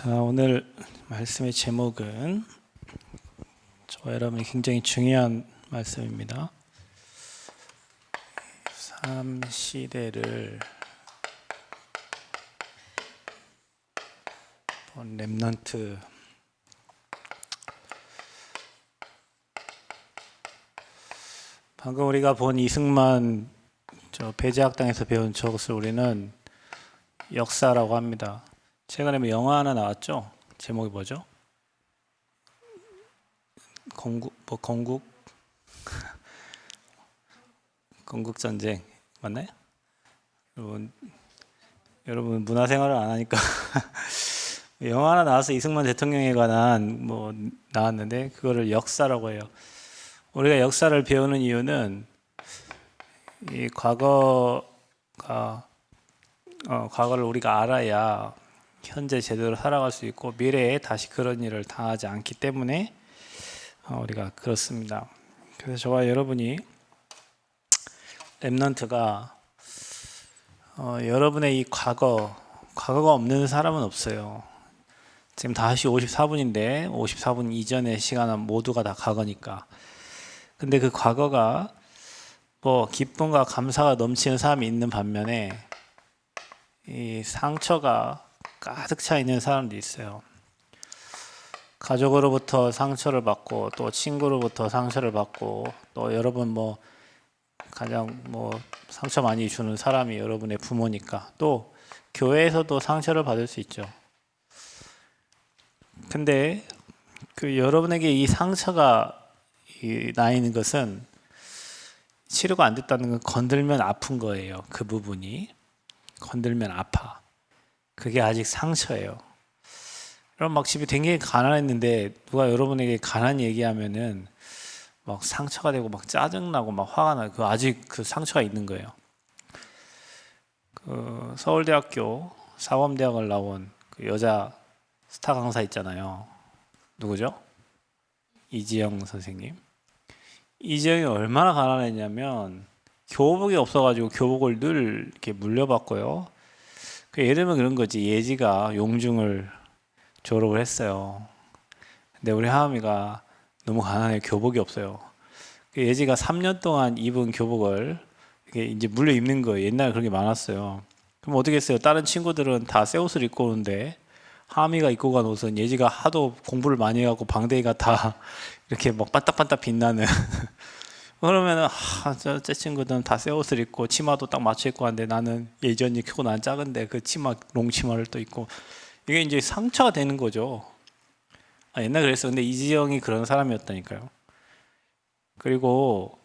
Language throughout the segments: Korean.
자, 오늘 말씀의 제목은 저와 여러분이 굉장히 중요한 말씀입니다. 삶 시대를 본 렘넌트. 방금 우리가 본 이승만 배제학당에서 배운 저것을 우리는 역사라고 합니다. 최근에 뭐 영화 하나 나왔죠? 제목이 뭐죠? 건국전쟁 맞나요? 여러분 문화생활을 안 하니까 영화 하나 나와서 이승만 대통령에 관한 뭐 나왔는데 그거를 역사라고 해요. 우리가 역사를 배우는 이유는 이 과거를 우리가 알아야 현재 제대로 살아갈 수 있고 미래에 다시 그런 일을 당하지 않기 때문에 우리가 그렇습니다. 그래서 저와 여러분이 렘넌트가 여러분의 이 과거가 없는 사람은 없어요. 지금 5시 54분인데 54분 이전의 시간은 모두가 다 과거니까. 근데 그 과거가 뭐 기쁨과 감사가 넘치는 사람이 있는 반면에 이 상처가 가득 차 있는 사람도 있어요. 가족으로부터 상처를 받고 또 친구로부터 상처를 받고 또 여러분 뭐 가장 뭐 상처 많이 주는 사람이 여러분의 부모니까 또 교회에서도 상처를 받을 수 있죠. 근데 그 여러분에게 이 상처가 나 있는 것은 치료가 안 됐다는 건 건들면 아픈 거예요. 그 부분이 건들면 아파. 그게 아직 상처예요. 그럼 막 집이 굉장히 가난했는데 누가 여러분에게 가난 얘기하면은 막 상처가 되고 막 짜증나고 막 화가 나고 그 아직 그 상처가 있는 거예요. 그 서울대학교 사범대학을 나온 그 여자 스타 강사 있잖아요. 누구죠? 이지영 선생님. 이지영이 얼마나 가난했냐면 교복이 없어가지고 교복을 늘 이렇게 물려받고요. 예를 들면 그런 거지. 예지가 용중을 졸업을 했어요. 근데 우리 하은이가 너무 가난해 교복이 없어요. 예지가 3년 동안 입은 교복을 이렇게 이제 물려 입는 거예요. 옛날에 그런 게 많았어요. 그럼 어떻게 했어요? 다른 친구들은 다 새 옷을 입고 오는데 하은이가 입고 간 옷은 예지가 하도 공부를 많이 해갖고 방대기가 다 이렇게 막 반딱반딱 빛나는 그러면은 제 친구들은 다 새 옷을 입고 치마도 딱 맞춰 입고 하는데 나는 예전이 크고 난 작은데 그 치마 롱치마를 또 입고 이게 이제 상처가 되는 거죠. 옛날에 그랬어. 근데 이지영이 그런 사람이었다니까요. 그리고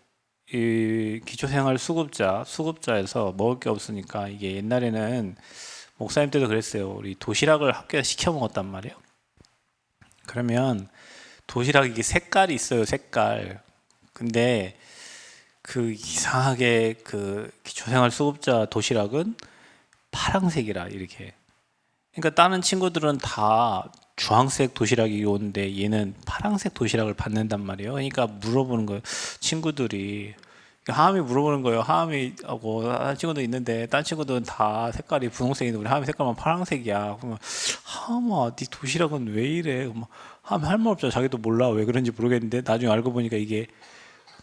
이 기초생활 수급자에서 먹을 게 없으니까 이게 옛날에는 목사님 때도 그랬어요. 우리 도시락을 학교에 시켜 먹었단 말이에요. 그러면 도시락 이게 색깔이 있어요. 색깔. 근데 그 이상하게 그 기초생활 수급자 도시락은 파란색이라 이렇게. 그러니까 다른 친구들은 다 주황색 도시락이 오는데 얘는 파란색 도시락을 받는단 말이에요. 그러니까 물어보는 거예요. 친구들이 하암이 물어보는 거예요. 하암이하고 다른 친구도 있는데 다른 친구들은 다 색깔이 분홍색인데 우리 하암이 색깔만 파란색이야. 그러면 하암아, 네 도시락은 왜 이래? 하암이 할 말 없잖아. 자기도 몰라 왜 그런지 모르겠는데 나중에 알고 보니까 이게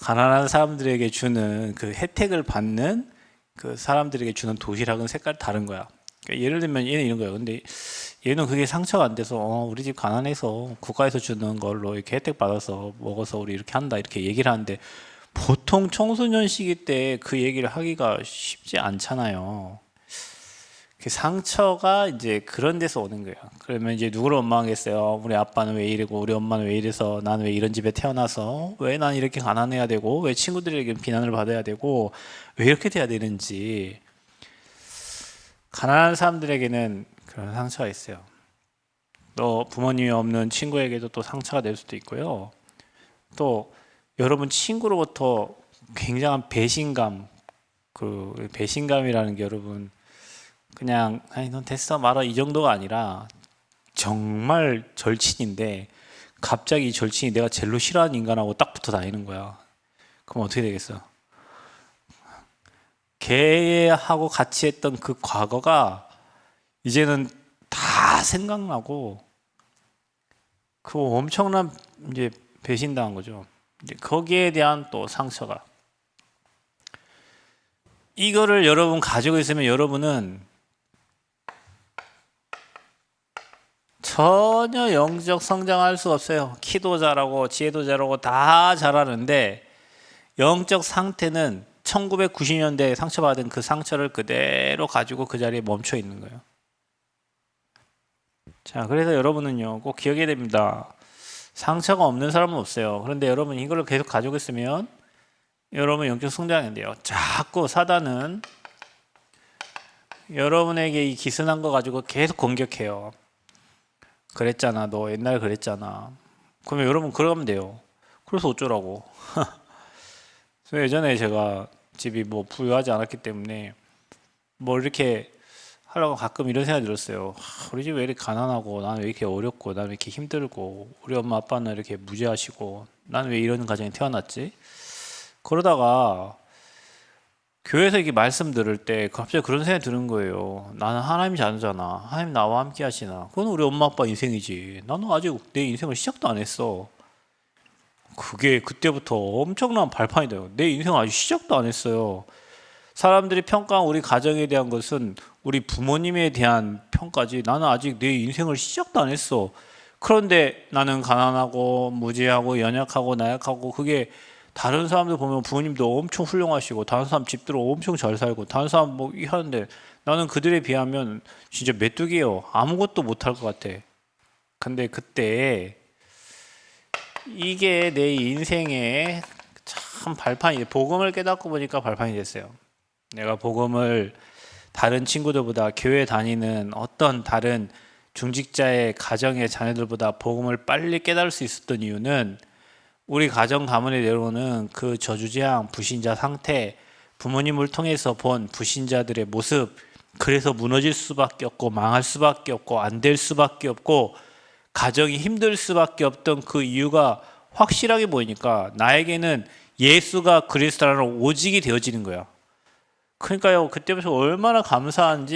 가난한 사람들에게 주는 그 혜택을 받는 그 사람들에게 주는 도시락은 색깔 다른 거야. 그러니까 예를 들면 얘는 이런 거예요. 근데 얘는 그게 상처가 안 돼서 우리 집 가난해서 국가에서 주는 걸로 이렇게 혜택 받아서 먹어서 우리 이렇게 한다 이렇게 얘기를 하는데 보통 청소년 시기 때 그 얘기를 하기가 쉽지 않잖아요. 그 상처가 이제 그런 데서 오는 거예요. 그러면 이제 누구를 원망하겠어요? 우리 아빠는 왜 이러고 우리 엄마는 왜 이래서 나는 왜 이런 집에 태어나서 왜 난 이렇게 가난해야 되고 왜 친구들에게 비난을 받아야 되고 왜 이렇게 돼야 되는지. 가난한 사람들에게는 그런 상처가 있어요. 또 부모님이 없는 친구에게도 또 상처가 될 수도 있고요. 또 여러분 친구로부터 굉장한 배신감, 그 배신감이라는 게 여러분 그냥 아니 넌 됐어 말아 이 정도가 아니라 정말 절친인데 갑자기 이 절친이 내가 제일로 싫어하는 인간하고 딱 붙어 다니는 거야. 그럼 어떻게 되겠어? 걔하고 같이 했던 그 과거가 이제는 다 생각나고 그 엄청난 이제 배신당한 거죠. 이제 거기에 대한 또 상처가, 이거를 여러분 가지고 있으면 여러분은 전혀 영적 성장할 수 없어요. 키도 잘하고 지혜도 잘하고 다 잘하는데 영적 상태는 1990년대에 상처받은 그 상처를 그대로 가지고 그 자리에 멈춰 있는 거예요. 자, 그래서 여러분은요, 꼭 기억해야 됩니다. 상처가 없는 사람은 없어요. 그런데 여러분 이걸 계속 가지고 있으면 여러분 영적 성장이 안 돼요. 자꾸 사단은 여러분에게 이 기스난 거 가지고 계속 공격해요. 그랬잖아, 너 옛날에 그랬잖아. 그러면 여러분 그러면 돼요. 그래서 어쩌라고. 그래서 예전에 제가 집이 뭐 부유하지 않았기 때문에 뭐 이렇게 하려고 가끔 이런 생각이 들었어요. 우리 집 왜 이렇게 가난하고, 나는 왜 이렇게 어렵고, 나는 왜 이렇게 힘들고, 우리 엄마 아빠는 이렇게 무지하시고, 나는 왜 이런 가정에 태어났지? 그러다가 교회에서 이렇게 말씀 들을 때 갑자기 그런 생각이 드는 거예요. 나는 하나님 자녀잖아. 하나님 나와 함께 하시나. 그건 우리 엄마 아빠 인생이지. 나는 아직 내 인생을 시작도 안 했어. 그게 그때부터 엄청난 발판이 돼요. 내 인생 아직 시작도 안 했어요. 사람들이 평가한 우리 가정에 대한 것은 우리 부모님에 대한 평가지, 나는 아직 내 인생을 시작도 안 했어. 그런데 나는 가난하고 무지하고 연약하고 나약하고, 그게 다른 사람들 보면 부모님도 엄청 훌륭하시고 다른 사람 집들은 엄청 잘 살고 다른 사람 뭐 하는데, 나는 그들에 비하면 진짜 메뚜기예요. 아무것도 못할 것 같아. 근데 그때 이게 내 인생의 참 발판이, 복음을 깨닫고 보니까 발판이 됐어요. 내가 복음을 다른 친구들보다, 교회 다니는 어떤 다른 중직자의 가정의 자녀들보다 복음을 빨리 깨달을 수 있었던 이유는, 우리 가정 가문에 내려오는 그 저주재앙, 불신자 상태, 부모님을 통해서 본 불신자들의 모습, 그래서 무너질 수밖에 없고 망할 수밖에 없고 안 될 수밖에 없고 가정이 힘들 수밖에 없던 그 이유가 확실하게 보이니까 나에게는 예수가 그리스도라는 오직이 되어지는 거야. 그러니까요, 그때부터 얼마나 감사한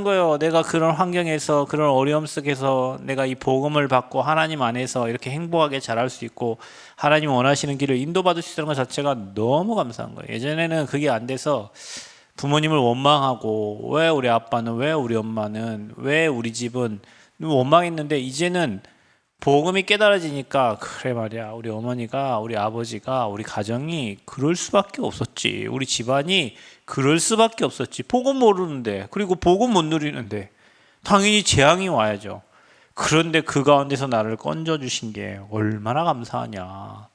거예요. 내가 그런 환경에서, 그런 어려움 속에서 내가 이 복음을 받고 하나님 안에서 이렇게 행복하게 자랄 수 있고 하나님 원하시는 길을 인도받을 수 있다는 것 자체가 너무 감사한 거예요. 예전에는 그게 안 돼서 부모님을 원망하고, 왜 우리 아빠는, 왜 우리 엄마는, 왜 우리 집은, 원망했는데 이제는 복음이 깨달아지니까, 그래 말이야, 우리 어머니가, 우리 아버지가, 우리 가정이 그럴 수밖에 없었지, 우리 집안이 그럴 수밖에 없었지. 복음 모르는데, 그리고 복음 못 누리는데 당연히 재앙이 와야죠. 그런데 그 가운데서 나를 건져 주신 게 얼마나 감사하냐.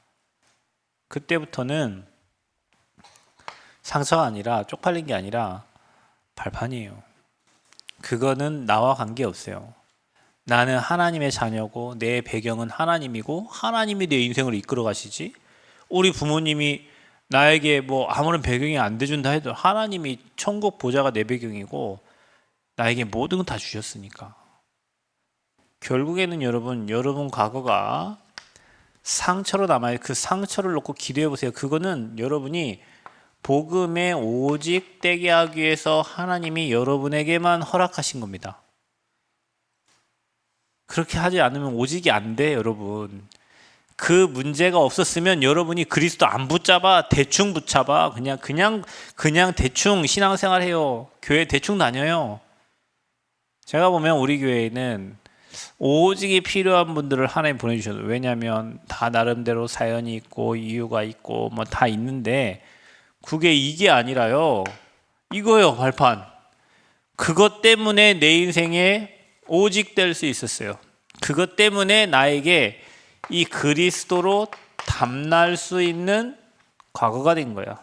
그때부터는 상처가 아니라, 쪽팔린 게 아니라 발판이에요. 그거는 나와 관계없어요. 나는 하나님의 자녀고 내 배경은 하나님이고 하나님이 내 인생을 이끌어 가시지, 우리 부모님이 나에게 뭐 아무런 배경이 안 돼준다 해도 하나님이 천국 보좌가 내 배경이고 나에게 모든 건 다 주셨으니까. 결국에는 여러분 과거가 상처로 남아요. 그 상처를 놓고 기도해 보세요. 그거는 여러분이 복음에 오직 되게 하기 위해서 하나님이 여러분에게만 허락하신 겁니다. 그렇게 하지 않으면 오직이 안 돼, 여러분. 그 문제가 없었으면 여러분이 그리스도 안 붙잡아, 대충 붙잡아, 그냥 대충 신앙생활 해요. 교회 대충 다녀요. 제가 보면 우리 교회에는 오직이 필요한 분들을 하나님 보내주셔도, 왜냐하면 다 나름대로 사연이 있고 이유가 있고 뭐 다 있는데, 그게 이게 아니라요, 이거요, 발판. 그것 때문에 내 인생에 오직 될 수 있었어요. 그것 때문에 나에게 이 그리스도로 담날 수 있는 과거가 된 거야.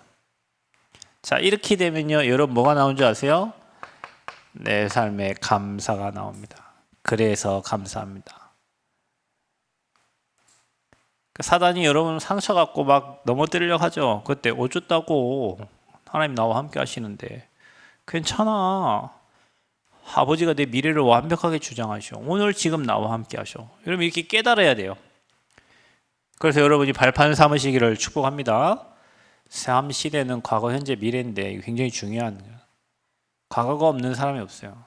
자, 이렇게 되면요, 여러분 뭐가 나온 줄 아세요? 내 삶에 감사가 나옵니다. 그래서 감사합니다. 사단이 여러분 상처 갖고 막 넘어뜨리려고 하죠. 그때 어쩌다고, 하나님 나와 함께 하시는데. 괜찮아. 아버지가 내 미래를 완벽하게 주장하셔. 오늘 지금 나와 함께 하셔. 여러분 이렇게 깨달아야 돼요. 그래서 여러분이 발판 삼으시기를 축복합니다. 삶 시대는 과거, 현재, 미래인데 굉장히 중요한 거예요. 과거가 없는 사람이 없어요.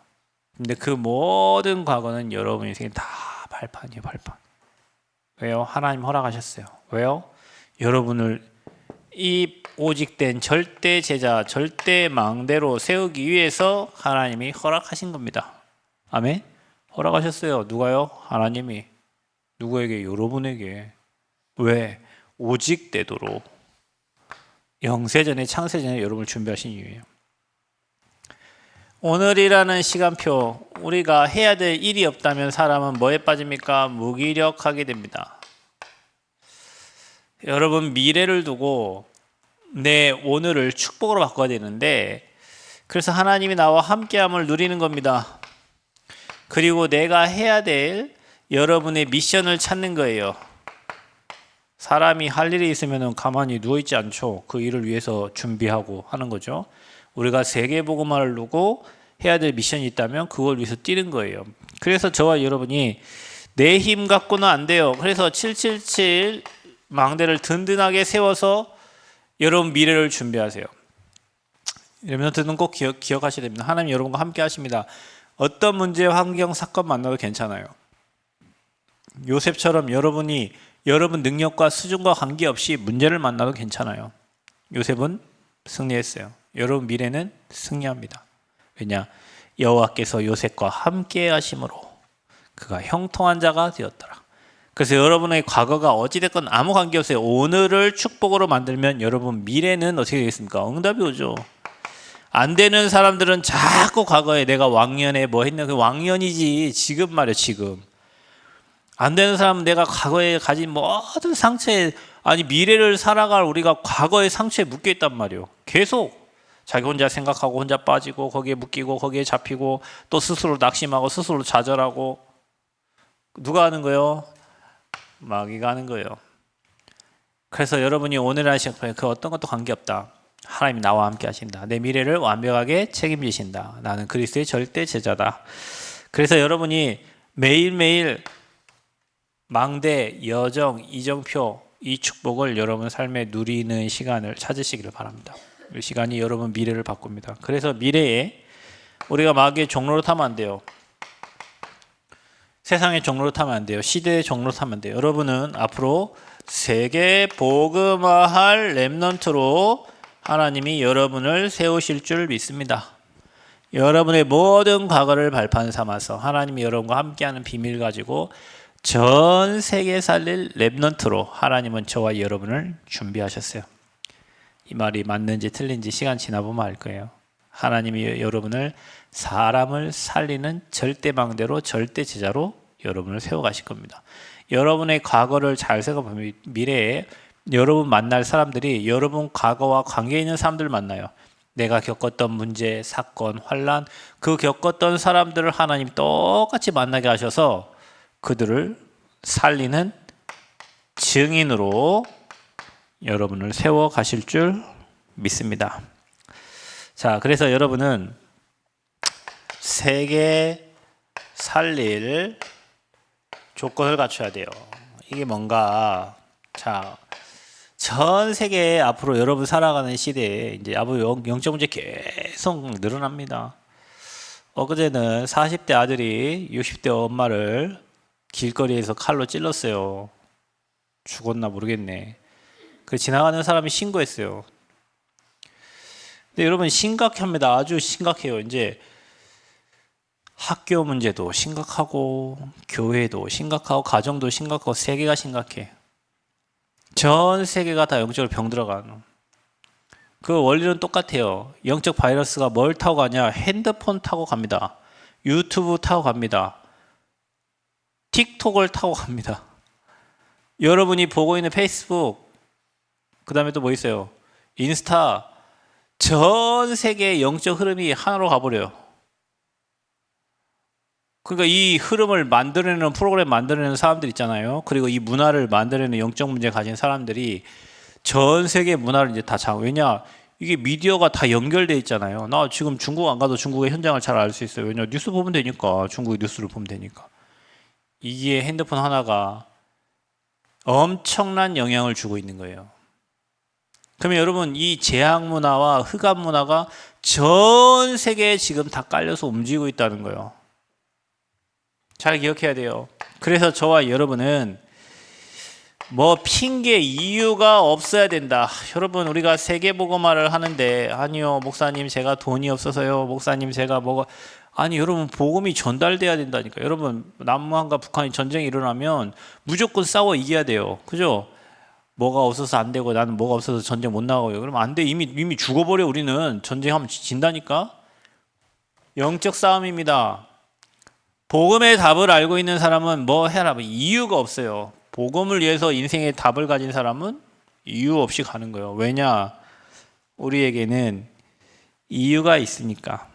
근데 그 모든 과거는 여러분 인생에 다 발판이에요, 발판. 왜요? 하나님 허락하셨어요. 왜요? 여러분을 이 오직된 절대 제자, 절대 망대로 세우기 위해서 하나님이 허락하신 겁니다. 아멘? 허락하셨어요. 누가요? 하나님이. 누구에게? 여러분에게. 왜? 오직되도록 영세전에 창세전에 여러분을 준비하신 이유예요. 오늘이라는 시간표, 우리가 해야 될 일이 없다면 사람은 뭐에 빠집니까? 무기력하게 됩니다. 여러분, 미래를 두고 내 오늘을 축복으로 바꿔야 되는데, 그래서 하나님이 나와 함께함을 누리는 겁니다. 그리고 내가 해야 될 여러분의 미션을 찾는 거예요. 사람이 할 일이 있으면 가만히 누워있지 않죠. 그 일을 위해서 준비하고 하는 거죠. 우리가 세계복음화를 두고 해야 될 미션이 있다면 그걸 위해서 뛰는 거예요. 그래서 저와 여러분이 내 힘 갖고는 안 돼요. 그래서 777 망대를 든든하게 세워서 여러분 미래를 준비하세요. 렘넌트는 꼭 기억하셔야 됩니다. 하나님 여러분과 함께 하십니다. 어떤 문제, 환경, 사건 만나도 괜찮아요. 요셉처럼 여러분이 여러분 능력과 수준과 관계없이 문제를 만나도 괜찮아요. 요셉은 승리했어요. 여러분 미래는 승리합니다. 왜냐? 여호와께서 요셉과 함께 하심으로 그가 형통한 자가 되었더라. 그래서 여러분의 과거가 어찌됐건 아무 관계없어요. 오늘을 축복으로 만들면 여러분 미래는 어떻게 되겠습니까? 응답이 오죠. 안 되는 사람들은 자꾸 과거에 내가 왕년에 뭐 했냐, 그 왕년이지. 지금 말이야, 지금. 안 되는 사람은 내가 과거에 가진 모든 상처에, 아니 미래를 살아갈 우리가 과거의 상처에 묶여 있단 말이에요. 계속 자기 혼자 생각하고 혼자 빠지고 거기에 묶이고 거기에 잡히고 또 스스로 낙심하고 스스로 좌절하고. 누가 하는 거예요? 마귀가 하는 거예요. 그래서 여러분이 오늘 하신 그 어떤 것도 관계없다. 하나님이 나와 함께 하신다. 내 미래를 완벽하게 책임지신다. 나는 그리스도의 절대 제자다. 그래서 여러분이 매일매일 망대, 여정, 이정표, 이 축복을 여러분 삶에 누리는 시간을 찾으시기를 바랍니다. 이 시간이 여러분 미래를 바꿉니다. 그래서 미래에 우리가 마귀의 종로로 타면 안 돼요. 세상의 종로로 타면 안 돼요. 시대의 종로로 타면 안 돼요. 여러분은 앞으로 세계 복음화할 렘넌트로 하나님이 여러분을 세우실 줄 믿습니다. 여러분의 모든 과거를 발판 삼아서 하나님이 여러분과 함께하는 비밀 가지고 전 세계 살릴 렘넌트로 하나님은 저와 여러분을 준비하셨어요. 이 말이 맞는지 틀린지 시간 지나보면 알 거예요. 하나님이 여러분을 사람을 살리는 절대망대로 절대제자로 여러분을 세워가실 겁니다. 여러분의 과거를 잘 생각해보면 미래에 여러분 만날 사람들이 여러분 과거와 관계 있는 사람들을 만나요. 내가 겪었던 문제, 사건, 환난, 그 겪었던 사람들을 하나님이 똑같이 만나게 하셔서 그들을 살리는 증인으로 여러분을 세워 가실 줄 믿습니다. 자, 그래서 여러분은 세계 살릴 조건을 갖춰야 돼요. 이게 뭔가, 자, 전 세계에 앞으로 여러분 살아가는 시대에 이제 앞으로 영적 문제 계속 늘어납니다. 엊그제는 40대 아들이 60대 엄마를 길거리에서 칼로 찔렀어요. 죽었나 모르겠네. 그 지나가는 사람이 신고했어요. 근데 여러분 심각합니다. 아주 심각해요. 이제 학교 문제도 심각하고 교회도 심각하고 가정도 심각하고 세계가 심각해. 전 세계가 다 영적으로 병들어가는. 그 원리는 똑같아요. 영적 바이러스가 뭘 타고 가냐? 핸드폰 타고 갑니다. 유튜브 타고 갑니다. 틱톡을 타고 갑니다. 여러분이 보고 있는 페이스북, 그 다음에 또 뭐 있어요? 인스타, 전 세계의 영적 흐름이 하나로 가버려요. 그러니까 이 흐름을 만들어내는 프로그램 만들어내는 사람들 있잖아요. 그리고 이 문화를 만들어내는 영적 문제 가진 사람들이 전 세계 문화를 이제 다 왜냐? 이게 미디어가 다 연결돼 있잖아요. 나 지금 중국 안 가도 중국의 현장을 잘 알 수 있어요. 왜냐? 뉴스 보면 되니까. 중국의 뉴스를 보면 되니까. 이게 핸드폰 하나가 엄청난 영향을 주고 있는 거예요. 그러면 여러분 이 제약 문화와 흑암 문화가 전 세계에 지금 다 깔려서 움직이고 있다는 거예요. 잘 기억해야 돼요. 그래서 저와 여러분은 뭐 핑계 이유가 없어야 된다. 여러분 우리가 세계복음화를 하는데 아니요 목사님 제가 돈이 없어서요. 목사님 제가 뭐가 아니 여러분 복음이 전달돼야 된다니까. 여러분 남한과 북한이 전쟁이 일어나면 무조건 싸워 이겨야 돼요. 그죠? 뭐가 없어서 안 되고 나는 뭐가 없어서 전쟁 못 나가고요. 그러면 안 돼. 이미 죽어버려. 우리는 전쟁하면 진다니까. 영적 싸움입니다. 복음의 답을 알고 있는 사람은 뭐 해라 이유가 없어요. 복음을 위해서 인생의 답을 가진 사람은 이유 없이 가는 거예요. 왜냐? 우리에게는 이유가 있으니까.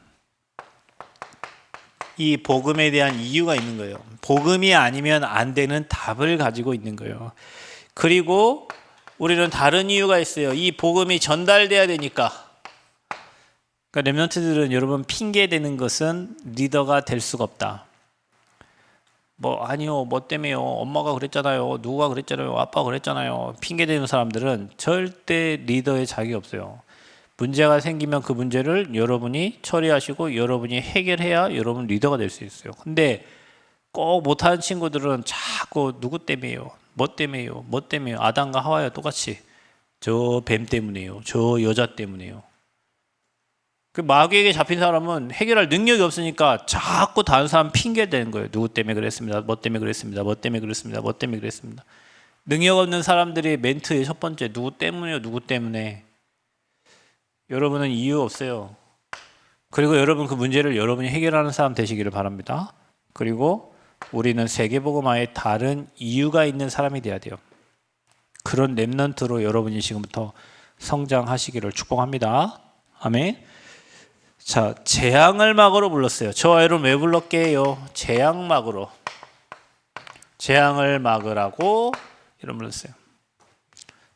이 복음에 대한 이유가 있는 거예요. 복음이 아니면 안 되는 답을 가지고 있는 거예요. 그리고 우리는 다른 이유가 있어요. 이 복음이 전달돼야 되니까. 그러니까 렘넌트들은 여러분 핑계 대는 것은 리더가 될 수가 없다. 뭐 아니요 뭐 때문에요 엄마가 그랬잖아요 누가 그랬잖아요 아빠가 그랬잖아요 핑계 대는 사람들은 절대 리더의 자격이 없어요. 문제가 생기면 그 문제를 여러분이 처리하시고 여러분이 해결해야 여러분 리더가 될 수 있어요. 근데 꼭 못하는 친구들은 자꾸 누구 때문에요 뭐 때문에요 뭐 때문에요 아담과 하와와 똑같이 저 뱀 때문에요 저 여자 때문에요. 그 마귀에게 잡힌 사람은 해결할 능력이 없으니까 자꾸 다른 사람 핑계 대는 거예요. 누구 때문에 그랬습니다. 뭐 때문에 그랬습니다. 뭐 때문에 그랬습니다. 뭐 때문에 그랬습니다. 능력 없는 사람들의 멘트의 첫 번째 누구 때문에요. 누구 때문에. 여러분은 이유 없어요. 그리고 여러분 그 문제를 여러분이 해결하는 사람 되시기를 바랍니다. 그리고 우리는 세계복음화에 다른 이유가 있는 사람이 돼야 돼요. 그런 렘넌트로 여러분이 지금부터 성장하시기를 축복합니다. 아멘. 자, 재앙을 막으로 저와 여러분 왜 불렀게요? 재앙 막으로. 재앙을 막으라고 이름 불렀어요.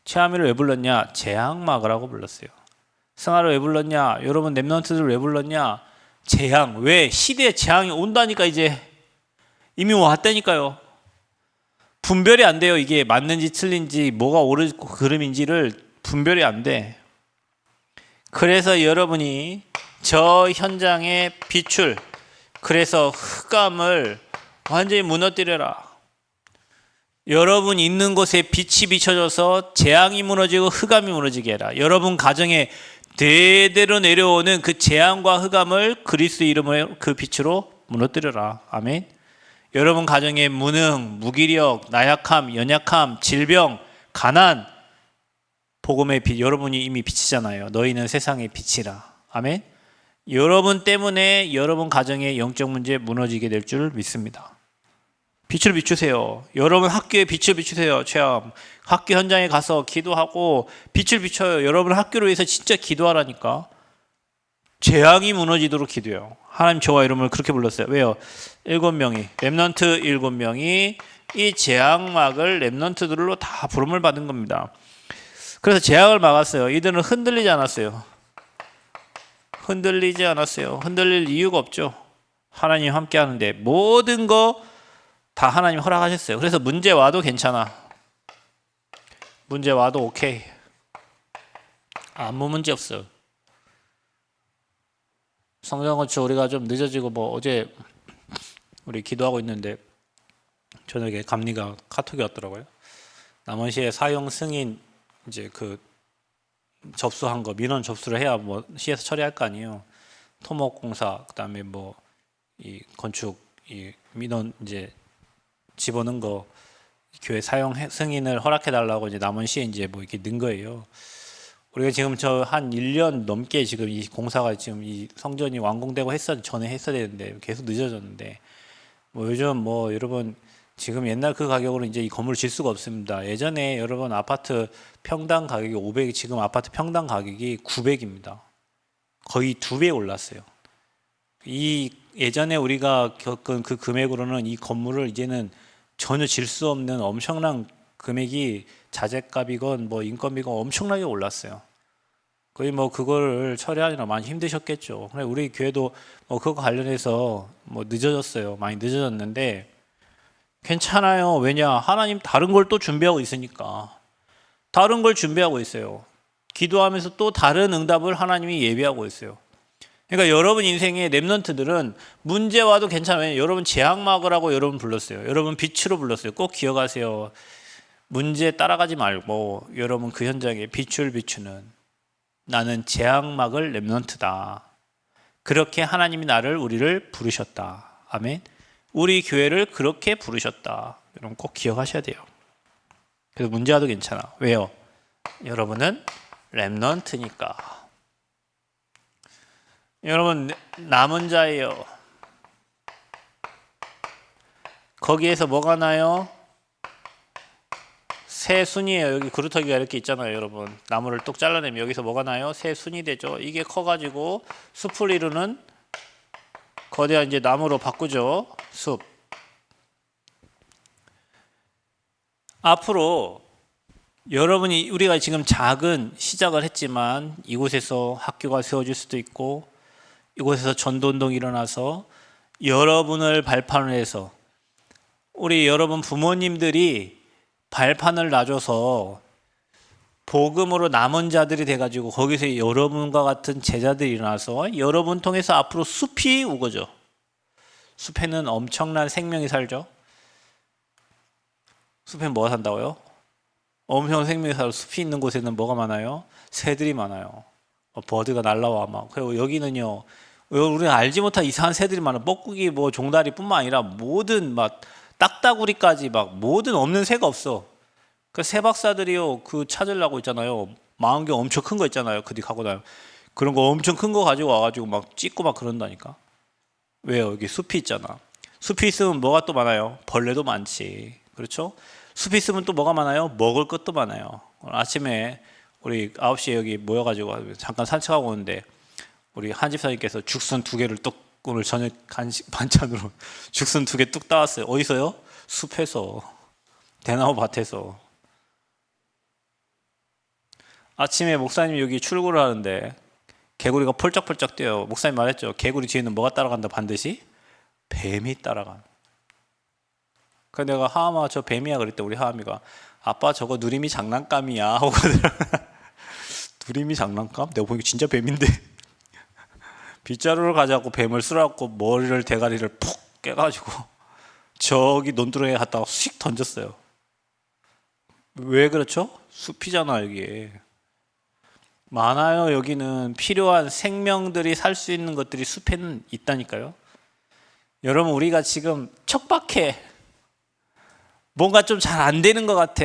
최하미를 왜 불렀냐? 재앙 막으라고 불렀어요. 승아를 왜 불렀냐? 여러분 렘넌트들 왜 불렀냐? 재앙. 왜? 시대에 재앙이 온다니까 이제. 이미 왔다니까요. 분별이 안 돼요. 이게 맞는지 틀린지 뭐가 옳고 그름인지를 분별이 안 돼. 그래서 여러분이 저 현장의 빛을 그래서 흑암을 완전히 무너뜨려라. 여러분 있는 곳에 빛이 비춰져서 재앙이 무너지고 흑암이 무너지게 해라. 여러분 가정에 대대로 내려오는 그 재앙과 흑암을 그리스도 이름으로 그 빛으로 무너뜨려라. 아멘. 여러분 가정에 무능, 무기력, 나약함, 연약함, 질병, 가난, 복음의 빛, 여러분이 이미 빛이잖아요. 너희는 세상의 빛이라. 아멘. 여러분 때문에 여러분 가정의 영적 문제 무너지게 될 줄 믿습니다. 빛을 비추세요. 여러분 학교에 빛을 비추세요. 체험. 학교 현장에 가서 기도하고 빛을 비춰요. 여러분 학교를 위해서 진짜 기도하라니까. 재앙이 무너지도록 기도해요. 하나님 저와 이름을 그렇게 불렀어요. 왜요? 7명이 렘넌트 7명이 이 재앙막을 렘넌트들로 다 부름을 받은 겁니다. 그래서 재앙을 막았어요. 이들은 흔들리지 않았어요. 흔들리지 않았어요. 흔들릴 이유가 없죠. 하나님 함께 하는데 모든 거 다 하나님 허락하셨어요. 그래서 문제 와도 괜찮아. 문제 와도 오케이. 아무 문제 없어요. 성경 건축 우리가 좀 늦어지고 뭐 어제 우리 기도하고 있는데 저녁에 감리가 카톡이 왔더라고요. 남원시에 사용 승인 이제 그 접수한 거 민원 접수를 해야 뭐 시에서 처리할 거 아니에요. 토목공사 그다음에 뭐 이 건축 이 민원 이제 집어넣은 거 교회 사용 승인을 허락해 달라고 이제 남원시에 이제 뭐 이렇게 넣은 거예요. 우리가 지금 저 한 1년 넘게 지금 이 공사가 지금 이 성전이 완공되고 전에 했어야 되는데 계속 늦어졌는데 뭐 요즘 뭐 여러분 지금 옛날 그 가격으로 이제 이 건물을 질 수가 없습니다. 예전에 여러분 아파트 평당 가격이 500, 지금 아파트 평당 가격이 900입니다. 거의 2배 올랐어요. 이 예전에 우리가 겪은 그 금액으로는 이 건물을 이제는 전혀 질 수 없는 엄청난 금액이 자재값이건 뭐 인건비가 엄청나게 올랐어요. 거의 뭐 그거를 처리하느라 많이 힘드셨겠죠. 그래 우리 교회도 뭐 그거 관련해서 뭐 늦어졌어요. 많이 늦어졌는데 괜찮아요. 왜냐? 하나님 다른 걸 또 준비하고 있으니까. 다른 걸 준비하고 있어요. 기도하면서 또 다른 응답을 하나님이 예비하고 있어요. 그러니까 여러분 인생의 랩넌트들은 문제 와도 괜찮아요. 여러분 재앙막으라고 여러분 불렀어요. 여러분 빛으로 불렀어요. 꼭 기억하세요. 문제에 따라가지 말고 여러분 그 현장에 빛을 비추는 나는 재앙막을 랩넌트다. 그렇게 하나님이 우리를 부르셨다. 아멘. 우리 교회를 그렇게 부르셨다. 여러분 꼭 기억하셔야 돼요. 그래서 문제 와도 괜찮아. 왜요? 여러분은 랩넌트니까. 여러분 남은 자예요. 거기에서 뭐가 나요? 새 순이에요. 여기 그루터기가 이렇게 있잖아요, 여러분. 나무를 뚝 잘라내면 여기서 뭐가 나요? 새 순이 되죠. 이게 커가지고 숲을 이루는 거대한 이제 나무로 바꾸죠. 숲. 앞으로 여러분이 우리가 지금 작은 시작을 했지만 이곳에서 학교가 세워질 수도 있고 이곳에서 전도운동이 일어나서 여러분을 발판을 해서 우리 여러분 부모님들이 발판을 놔줘서 복음으로 남은 자들이 돼가지고 거기서 여러분과 같은 제자들이 일어나서 여러분 통해서 앞으로 숲이 우거져. 숲에는 엄청난 생명이 살죠. 숲엔 뭐가 산다고요? 엄청난 생명이 살고 숲이 있는 곳에는 뭐가 많아요? 새들이 많아요. 버드가 날라와 막. 그리고 여기는요, 우리가 알지 못한 이상한 새들이 많아. 뻐꾸기, 뭐 종다리뿐만 아니라 모든 막 딱따구리까지 막 모든 없는 새가 없어. 그 새 박사들이요, 그 찾으려고 있잖아요. 망원경 엄청 큰 거 있잖아요. 그뒤 갖고 다요. 그런 거 엄청 큰 거 가지고 와가지고 막 찍고 막 그런다니까. 왜요? 여기 숲이 있잖아. 숲이 있으면 뭐가 또 많아요? 벌레도 많지. 그렇죠? 숲이 있으면 또 뭐가 많아요? 먹을 것도 많아요. 오늘 아침에 우리 9시에 여기 모여가지고 잠깐 산책하고 오는데 우리 한 집사님께서 죽순 2개를 뚝 오늘 저녁 간식 반찬으로 죽순 2개 뚝 따왔어요. 어디서요? 숲에서. 대나무 밭에서. 아침에 목사님이 여기 출구를 하는데 개구리가 펄쩍펄쩍 뛰어요. 목사님 말했죠. 개구리 뒤에는 뭐가 따라간다 반드시? 뱀이 따라간. 그래서 내가 하암아 저 뱀이야 그랬대. 우리 하암이가 아빠 저거 누림이 장난감이야 하고 누림이 장난감? 내가 보니까 진짜 뱀인데 빗자루를 가져갖고 뱀을 쓸어갖고 머리를 대가리를 푹 깨가지고 저기 논두렁에 갖다가 휙 던졌어요. 왜 그렇죠? 숲이잖아 여기에. 많아요. 여기는 필요한 생명들이 살 수 있는 것들이 숲에는 있다니까요. 여러분 우리가 지금 척박해. 뭔가 좀 잘 안 되는 것 같아.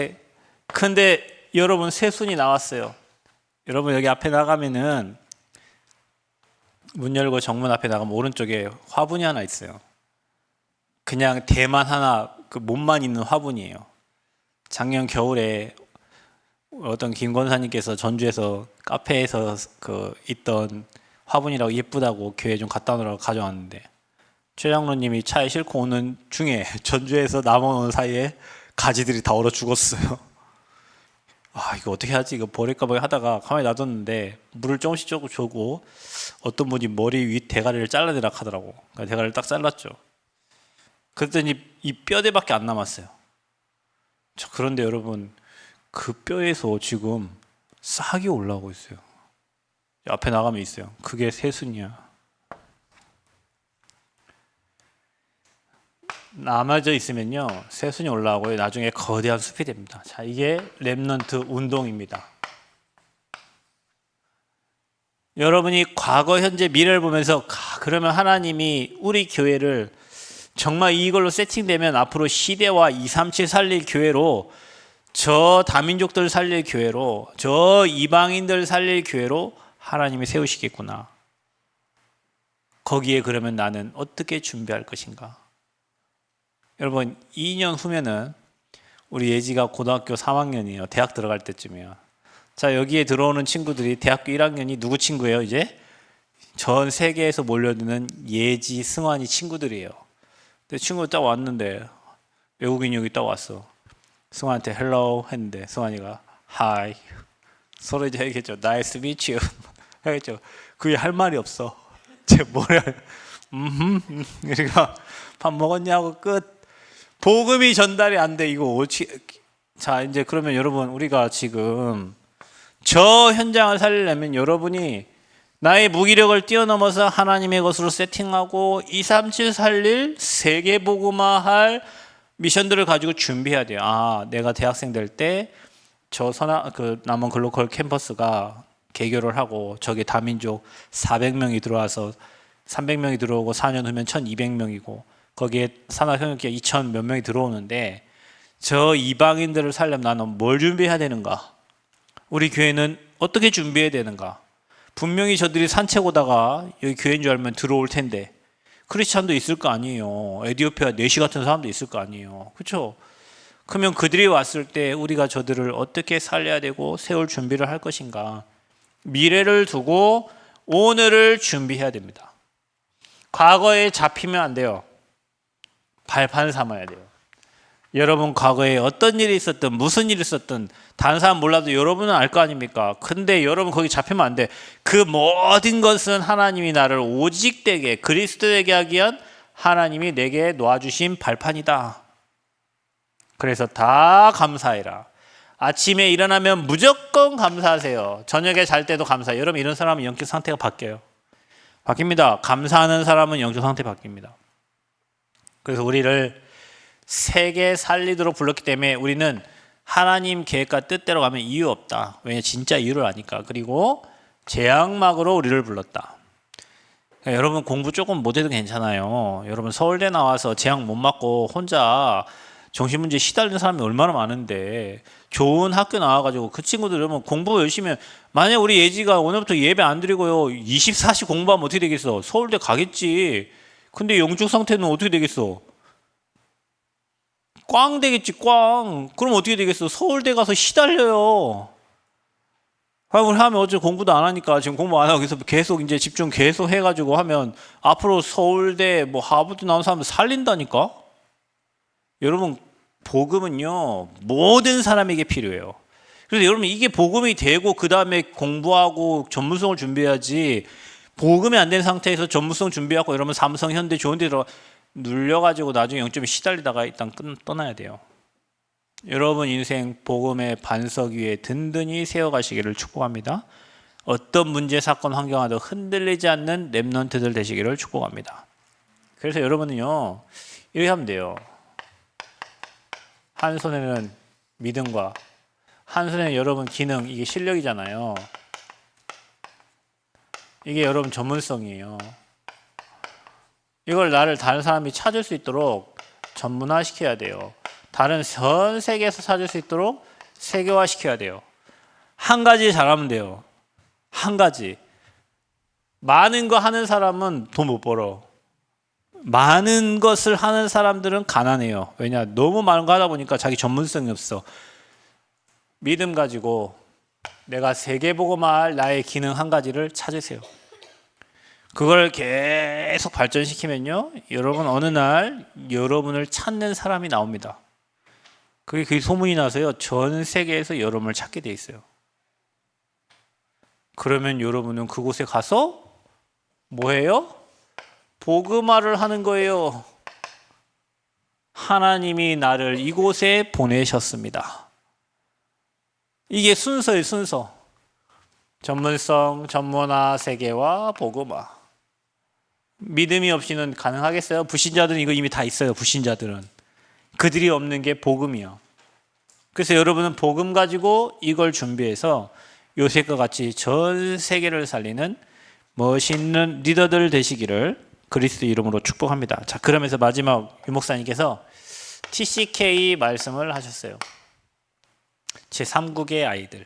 근데 여러분 새순이 나왔어요. 여러분 여기 앞에 나가면은 문 열고 정문 앞에 나가면 오른쪽에 화분이 하나 있어요. 그냥 대만 하나 그 몸만 있는 화분이에요. 작년 겨울에 어떤 김 권사님께서 전주에서 카페에서 그 있던 화분이라고 예쁘다고 교회 좀 갖다 놓으라고 가져왔는데 최 장로님이 차에 싣고 오는 중에 전주에서 남아오는 사이에 가지들이 다 얼어 죽었어요. 아 이거 어떻게 하지? 이거 버릴까 봐 하다가 가만히 놔뒀는데 물을 조금씩 주고 어떤 분이 머리 위 대가리를 잘라내라 하더라고. 그러니까 대가리를 딱 잘랐죠. 그랬더니 이 뼈대밖에 안 남았어요. 그런데 여러분 그 뼈에서 지금 싹이 올라오고 있어요. 앞에 나가면 있어요. 그게 새순이야. 남아져 있으면요 새순이 올라오고 나중에 거대한 숲이 됩니다. 자 이게 랩넌트 운동입니다. 여러분이 과거 현재 미래를 보면서 그러면 하나님이 우리 교회를 정말 이걸로 세팅되면 앞으로 시대와 237 살릴 교회로 저 다민족들 살릴 교회로 저 이방인들 살릴 교회로 하나님이 세우시겠구나. 거기에 그러면 나는 어떻게 준비할 것인가? 여러분 2년 후면은 우리 예지가 고등학교 3학년이에요. 대학 들어갈 때쯤이에요. 자 여기에 들어오는 친구들이 대학교 1학년이 누구 친구예요? 이제 전 세계에서 몰려드는 예지, 승환이 친구들이에요. 근데 친구가 딱 왔는데 외국인이 여기 딱 왔어. 승환한테 hello 했는데 승환이가 hi 서로 이제 얘기했죠. nice to meet you 했죠. 그게 할 말이 없어. 쟤 뭐래? 그러니까 밥 먹었냐고 끝. 복음이 전달이 안 돼. 이거 어찌? 자 이제 그러면 여러분 우리가 지금 저 현장을 살리려면 여러분이 나의 무기력을 뛰어넘어서 하나님의 것으로 세팅하고 237 살릴 세계복음화할 미션들을 가지고 준비해야 돼요. 내가 대학생 될 때 저 남원 글로컬 캠퍼스가 개교를 하고 저기 다민족 400명이 들어와서 300명이 들어오고 4년 후면 1200명이고 거기에 산업협력기가 2000 몇 명이 들어오는데 저 이방인들을 살려면 나는 뭘 준비해야 되는가? 우리 교회는 어떻게 준비해야 되는가? 분명히 저들이 산책 오다가 여기 교회인 줄 알면 들어올 텐데 크리스찬도 있을 거 아니에요. 에디오피아 내시 같은 사람도 있을 거 아니에요. 그렇죠? 그러면 그들이 왔을 때 우리가 저들을 어떻게 살려야 되고 세울 준비를 할 것인가? 미래를 두고 오늘을 준비해야 됩니다. 과거에 잡히면 안 돼요. 발판 삼아야 돼요. 여러분 과거에 어떤 일이 있었든 무슨 일이 있었든 다른 사람 몰라도 여러분은 알 거 아닙니까? 근데 여러분 거기 잡히면 안 돼. 그 모든 것은 하나님이 나를 오직되게 그리스도에게 하기 위한 하나님이 내게 놓아주신 발판이다. 그래서 다 감사해라. 아침에 일어나면 무조건 감사하세요. 저녁에 잘 때도 감사해요. 여러분 이런 사람은 영적 상태가 바뀌어요. 바뀝니다. 감사하는 사람은 영적 상태 바뀝니다. 그래서 우리를 세계 살리도록 불렀기 때문에 우리는 하나님 계획과 뜻대로 가면 이유 없다. 왜냐 진짜 이유를 아니까. 그리고 재앙막으로 우리를 불렀다. 그러니까 여러분 공부 조금 못해도 괜찮아요. 여러분 서울대 나와서 재앙 못 맞고 혼자 정신문제 시달리는 사람이 얼마나 많은데 좋은 학교 나와가지고 그 친구들 여러분 공부 열심히 만약 우리 예지가 오늘부터 예배 안 드리고요 24시 공부하면 어떻게 되겠어? 서울대 가겠지. 근데 영적 상태는 어떻게 되겠어? 꽝 되겠지 꽝. 그럼 어떻게 되겠어? 서울대 가서 시달려요. 우리 하면 어제 공부도 안 하니까 지금 공부 안 하고 계속 이제 집중 계속 해가지고 하면 앞으로 서울대 뭐 하버드 나온 사람들 살린다니까. 여러분 복음은요 모든 사람에게 필요해요. 그래서 여러분 이게 복음이 되고 그 다음에 공부하고 전문성을 준비해야지. 복음이 안 된 상태에서 전문성 준비하고 이러면 삼성 현대 좋은 데 들어 눌려가지고 나중에 영점이 시달리다가 일단 떠나야 돼요. 여러분 인생 복음의 반석 위에 든든히 세워가시기를 축복합니다. 어떤 문제, 사건, 환경와도 흔들리지 않는 렘넌트들 되시기를 축복합니다. 그래서 여러분은요 이렇게 하면 돼요. 한 손에는 믿음과 한 손에는 여러분 기능, 이게 실력이잖아요. 이게 여러분 전문성이에요. 이걸 나를 다른 사람이 찾을 수 있도록 전문화시켜야 돼요. 다른 전 세계에서 찾을 수 있도록 세계화시켜야 돼요. 한 가지 잘하면 돼요. 한 가지. 많은 거 하는 사람은 돈 못 벌어. 많은 것을 하는 사람들은 가난해요. 왜냐? 너무 많은 거 하다 보니까 자기 전문성이 없어. 믿음 가지고 내가 세계보고말 나의 기능 한 가지를 찾으세요. 그걸 계속 발전시키면요 여러분 어느 날 여러분을 찾는 사람이 나옵니다. 그게 소문이 나서요 전 세계에서 여러분을 찾게 돼 있어요. 그러면 여러분은 그곳에 가서 뭐해요? 복음화를 하는 거예요. 하나님이 나를 이곳에 보내셨습니다. 이게 순서예요. 순서. 전문성, 전문화, 세계화, 복음화. 믿음이 없이는 가능하겠어요? 불신자들은 이거 이미 다 있어요. 불신자들은. 그들이 없는 게 복음이요. 그래서 여러분은 복음 가지고 이걸 준비해서 요셉과 같이 전 세계를 살리는 멋있는 리더들 되시기를 그리스도 이름으로 축복합니다. 자, 그러면서 마지막 유 목사님께서 TCK 말씀을 하셨어요. 제3국의 아이들.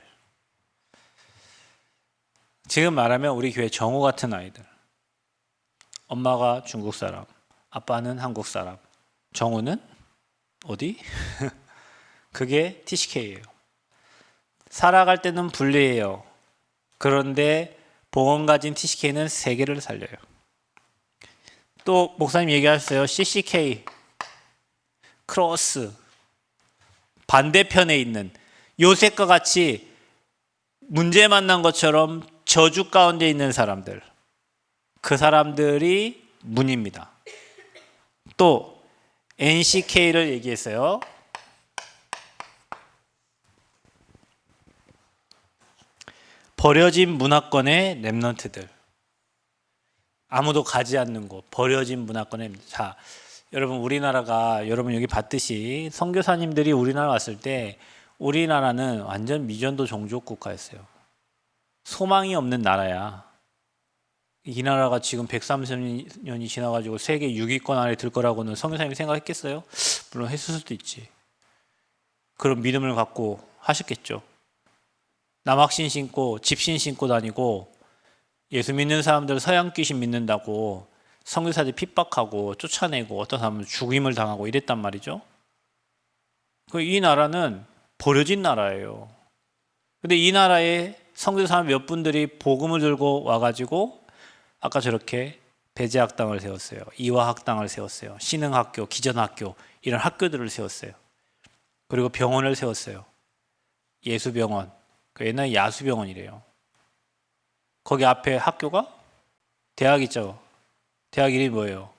지금 말하면 우리 교회 정우 같은 아이들. 엄마가 중국 사람, 아빠는 한국 사람. 정우는 어디? 그게 TCK예요. 살아갈 때는 분리해요. 그런데 복음 가진 TCK는 세계를 살려요. 또 목사님 얘기하셨어요. CCK, 크로스. 반대편에 있는 요셉과 같이 문제 만난 것처럼 저주 가운데 있는 사람들. 그 사람들이 문입니다. 또 NCK를 얘기했어요. 버려진 문화권의 렘넌트들. 아무도 가지 않는 곳, 버려진 문화권입니다. 자, 여러분 우리나라가 여러분 여기 봤듯이 선교사님들이 우리나라 왔을 때 우리나라는 완전 미전도 종족 국가였어요. 소망이 없는 나라야. 이 나라가 지금 130년이 지나가지고 세계 6위권 안에 들 거라고는 선교사님이 생각했겠어요? 물론 했을 수도 있지. 그런 믿음을 갖고 하셨겠죠. 남학신 신고 집신 신고 다니고 예수 믿는 사람들 서양 귀신 믿는다고 선교사들 핍박하고 쫓아내고 어떤 사람은 죽임을 당하고 이랬단 말이죠. 이 나라는 버려진 나라예요. 근데 이 나라에 선교사 몇 분들이 복음을 들고 와가지고 아까 저렇게 배제학당을 세웠어요. 이화학당을 세웠어요. 신흥학교, 기전학교 이런 학교들을 세웠어요. 그리고 병원을 세웠어요. 예수병원. 옛날에 야수병원이래요. 거기 앞에 학교가 대학 있죠. 대학 이름이 뭐예요?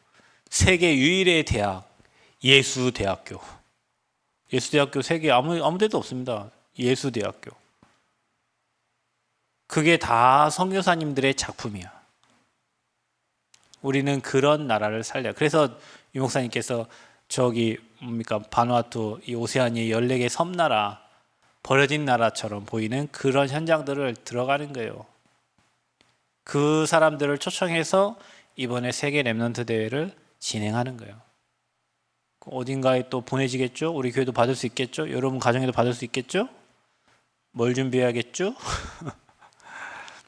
세계 유일의 대학 예수대학교. 예수대학교 세계 아무 데도 없습니다. 예수대학교. 그게 다 선교사님들의 작품이야. 우리는 그런 나라를 살려. 그래서 유 목사님께서 저기 뭡니까 바누아투 이 오세아니의 14개 섬나라 버려진 나라처럼 보이는 그런 현장들을 들어가는 거예요. 그 사람들을 초청해서 이번에 세계 렘넌트 대회를 진행하는 거예요. 어딘가에 또 보내지겠죠? 우리 교회도 받을 수 있겠죠? 여러분 가정에도 받을 수 있겠죠? 뭘 준비해야겠죠?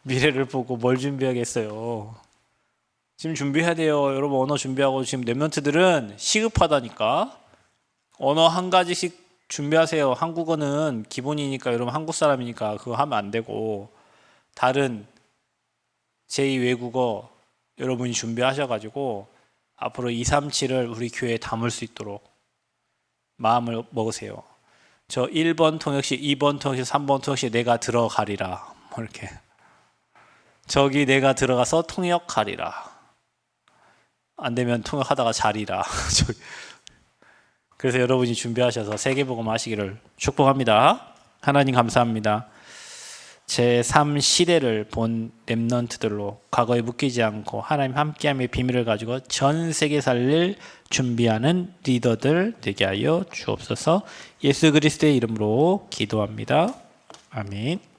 미래를 보고 뭘 준비하겠어요? 지금 준비해야 돼요. 여러분 언어 준비하고 지금 렘넌트들은 시급하다니까. 언어 한 가지씩 준비하세요. 한국어는 기본이니까 여러분 한국 사람이니까 그거 하면 안 되고 다른 제2 외국어 여러분이 준비하셔가지고 앞으로 237을 우리 교회에 담을 수 있도록 마음을 먹으세요. 저 1번 통역시, 2번 통역시, 3번 통역시 내가 들어가리라. 뭐 이렇게. 저기 내가 들어가서 통역하리라. 안 되면 통역하다가 자리라. 그래서 여러분이 준비하셔서 세계복음 하시기를 축복합니다. 하나님 감사합니다. 제3시대를 본 렘넌트들로 과거에 묶이지 않고 하나님 함께함의 비밀을 가지고 전 세계 살릴 준비하는 리더들 되게 하여 주옵소서. 예수 그리스도의 이름으로 기도합니다. 아멘.